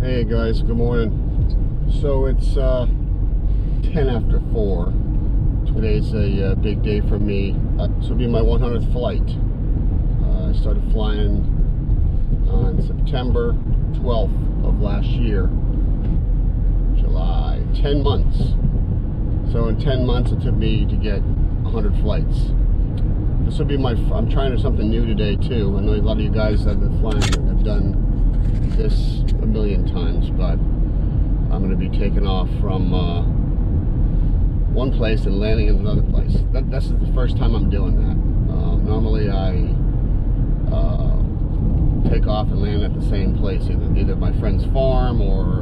Hey guys, good morning. So it's 10 after 4. Today's a big day for me. This will be my 100th flight. I started flying on September 12th of last year. July. 10 months. So in 10 months it took me to get 100 flights. This will be I'm trying something new today too. I know a lot of you guys that have been flying have done this a million times, but I'm going to be taking off from one place and landing in another place. This is the first time I'm doing that. Normally I take off and land at the same place, either my friend's farm or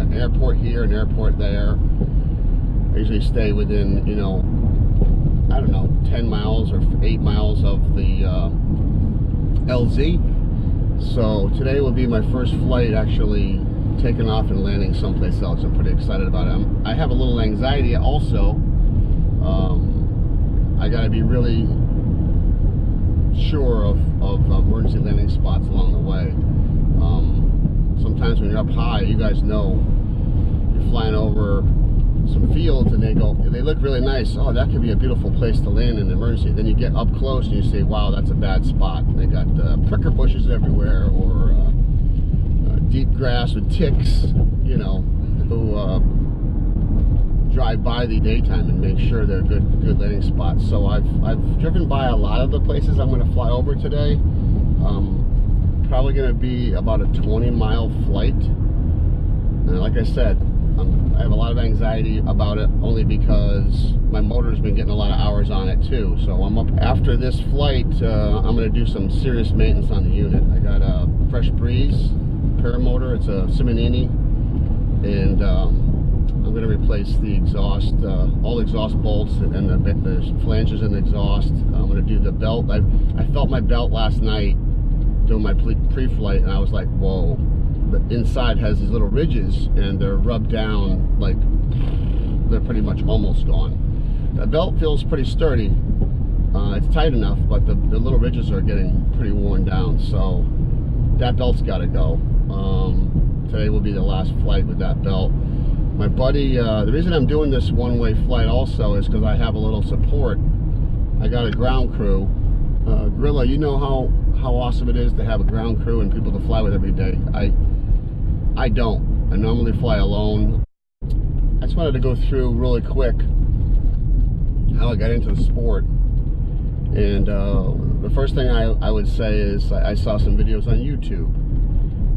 an airport here, an airport there. I usually stay within, I don't know, 10 miles or 8 miles of the LZ. So today will be my first flight actually taking off and landing someplace else. I'm pretty excited about it. I have a little anxiety also. I got to be really sure of emergency landing spots along the way. Sometimes when you're up high, you guys know, you're flying over some fields and they look really nice. Oh, that could be a beautiful place to land in an emergency. Then you get up close and you say, wow, that's a bad spot. They got pricker bushes everywhere, or deep grass with ticks, who drive by the daytime and make sure they're good landing spots. So I've driven by a lot of the places I'm going to fly over today. Probably going to be about a 20-mile flight. And like I said, I have a lot of anxiety about it, only because my motor's been getting a lot of hours on it too. So I'm up after this flight. I'm going to do some serious maintenance on the unit. I got a Fresh Breeze paramotor. It's a Simonini, and I'm going to replace the exhaust, all the exhaust bolts and the flanges in the exhaust. I'm going to do the belt. I felt my belt last night doing my pre-flight, and I was like, whoa. The inside has these little ridges, and they're rubbed down, like they're pretty much almost gone. The belt feels pretty sturdy. It's tight enough, but the little ridges are getting pretty worn down, so that belt's got to go. Today will be the last flight with that belt. My buddy, the reason I'm doing this one-way flight also is because I have a little support. I got a ground crew. Grilla, you know how awesome it is to have a ground crew and people to fly with every day. I don't. I normally fly alone. I just wanted to go through really quick how I got into the sport. And the first thing I would say is I saw some videos on YouTube.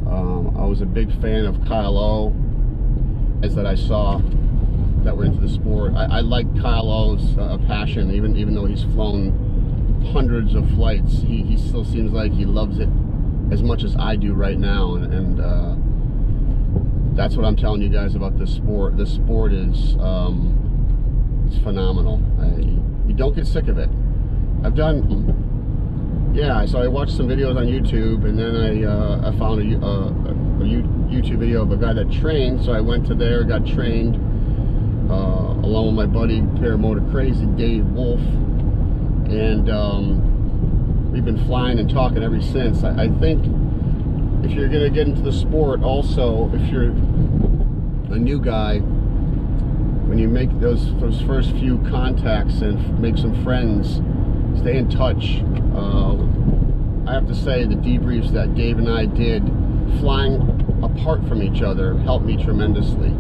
I was a big fan of Kyle O, as that I saw that were into the sport. I like Kyle O's passion, even though he's flown hundreds of flights. He still seems like he loves it as much as I do right now, and that's what I'm telling you guys about this sport. This sport is it's phenomenal. You don't get sick of it. So I watched some videos on YouTube, and then I found a YouTube video of a guy that trained, so I went to there, got trained along with my buddy Paramotor Crazy Dave Wolf, and we've been flying and talking ever since. I think if you're going to get into the sport, also, if you're a new guy, when you make those first few contacts and make some friends, stay in touch. I have to say, the debriefs that Dave and I did flying apart from each other helped me tremendously.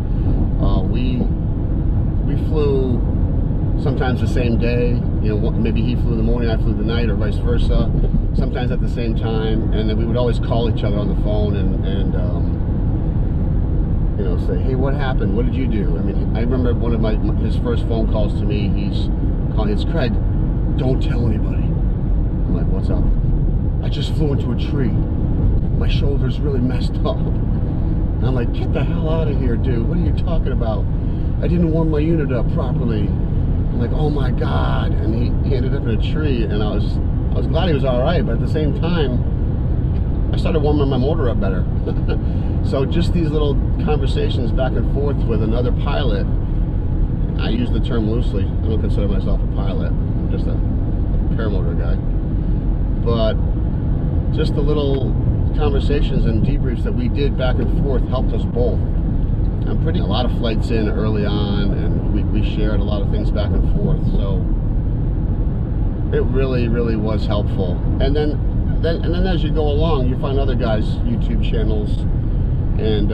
We flew sometimes the same day. Maybe he flew the morning, I flew the night, or vice versa. Sometimes at the same time, and then we would always call each other on the phone and say, hey, what happened? What did you do? I mean, I remember one of his first phone calls to me. It's Craig, don't tell anybody. I'm like, what's up? I just flew into a tree. My shoulder's really messed up. And I'm like, get the hell out of here, dude. What are you talking about? I didn't warm my unit up properly. I'm like, oh my God. And he ended up in a tree, and I was glad he was all right, but at the same time, I started warming my motor up better. So just these little conversations back and forth with another pilot. I use the term loosely. I don't consider myself a pilot. I'm just a paramotor guy. But just a little conversations and debriefs that we did back and forth helped us both. I'm putting a lot of flights in early on, and we shared a lot of things back and forth, so it really was helpful. And then as you go along, you find other guys' YouTube channels, and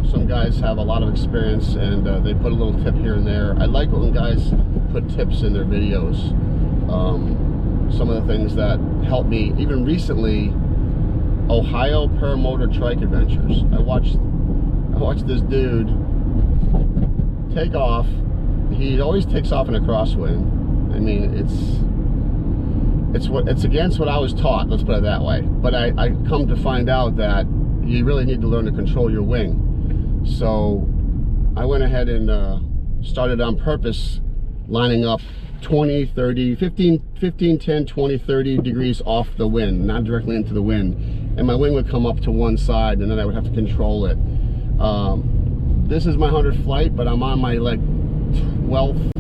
some guys have a lot of experience, and they put a little tip here and there. I like when guys put tips in their videos. Some of the things that helped me, even recently, Ohio Paramotor Trike Adventures. I watched this dude take off. He always takes off in a crosswind. I mean, it's against what I was taught, let's put it that way. But I come to find out that you really need to learn to control your wing. So I went ahead and started on purpose lining up 20, 30, 15, 10, 20, 30 degrees off the wind, not directly into the wind. And my wing would come up to one side, and then I would have to control it. This is my 100th flight, but I'm on my like 12th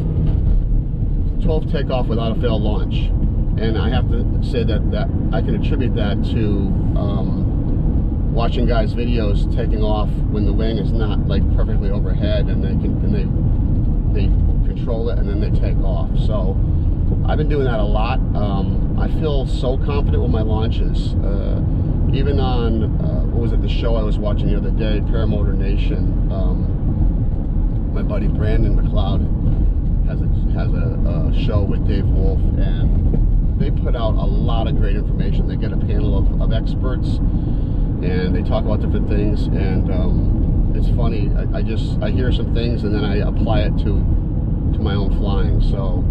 takeoff without a failed launch. And I have to say that I can attribute that to watching guys' videos taking off when the wing is not like perfectly overhead, and they control it and then they take off. So I've been doing that a lot. I feel so confident with my launches. Even on what was it, the show I was watching the other day, Paramotor Nation. My buddy Brandon McLeod has a show with Dave Wolf, and they put out a lot of great information. They get a panel of experts, and they talk about different things, and it's funny. I hear some things and then I apply it to my own flying. So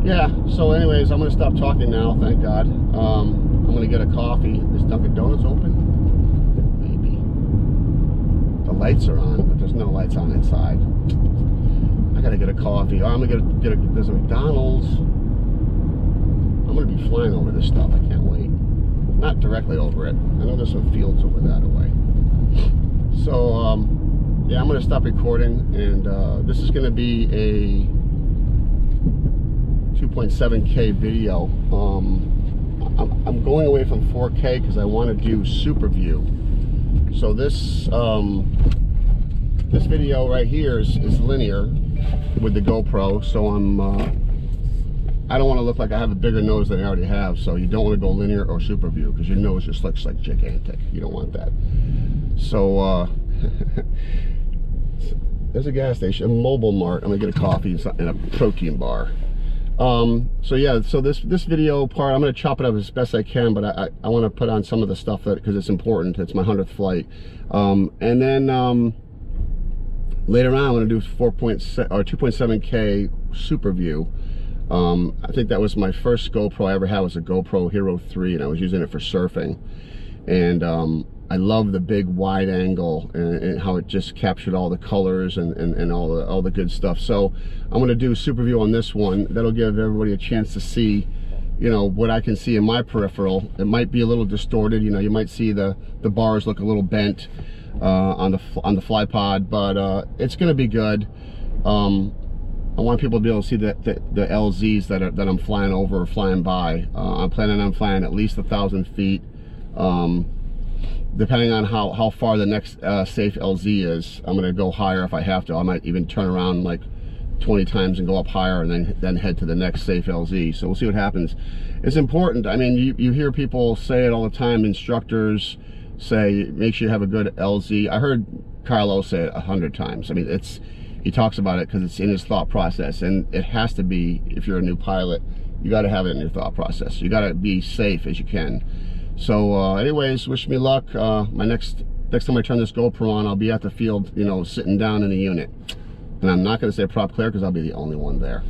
yeah. So anyways, I'm gonna stop talking now. Thank God. I'm gonna get a coffee. Is Dunkin' Donuts open? Maybe. The lights are on, but there's no lights on inside. I gotta get a coffee. Or I'm gonna there's a McDonald's. I'm gonna be flying over this stuff. I can't wait. Not directly over it. I know there's some fields over that away. So yeah, I'm gonna stop recording, and this is gonna be a 2.7K video. I'm going away from 4K because I want to do super view. So this this video right here is linear with the GoPro. So I don't want to look like I have a bigger nose than I already have. So you don't want to go linear or super view because your nose just looks like gigantic. You don't want that. So there's a gas station, a Mobile Mart. I'm gonna get a coffee and a protein bar. So yeah, so this video part, I'm gonna chop it up as best I can, but I want to put on some of the stuff that, because it's important. It's my 100th flight. And then later on, I'm gonna do 2.7K super view. I think that was my first GoPro I ever had, was a GoPro Hero 3, and I was using it for surfing. And I love the big wide angle and how it just captured all the colors and all the good stuff. So I'm going to do super view on this one. That'll give everybody a chance to see, you know, what I can see in my peripheral. It might be a little distorted. You know, you might see the bars look a little bent on the fly pod, but it's going to be good. I want people to be able to see the LZs that I'm flying over or flying by. I'm planning on flying at least 1,000 feet. Depending on how far the next safe LZ is, I'm gonna go higher if I have to. I might even turn around like 20 times and go up higher, and then head to the next safe LZ. So we'll see what happens. It's important. I mean, you hear people say it all the time. Instructors say, make sure you have a good LZ. I heard Carlo say it 100 times. I mean, he talks about it because it's in his thought process, and it has to be. If you're a new pilot, you got to have it in your thought process. You got to be safe as you can. So anyways, wish me luck. My next time I turn this GoPro on, I'll be at the field, you know, sitting down in a unit. And I'm not going to say prop clear because I'll be the only one there.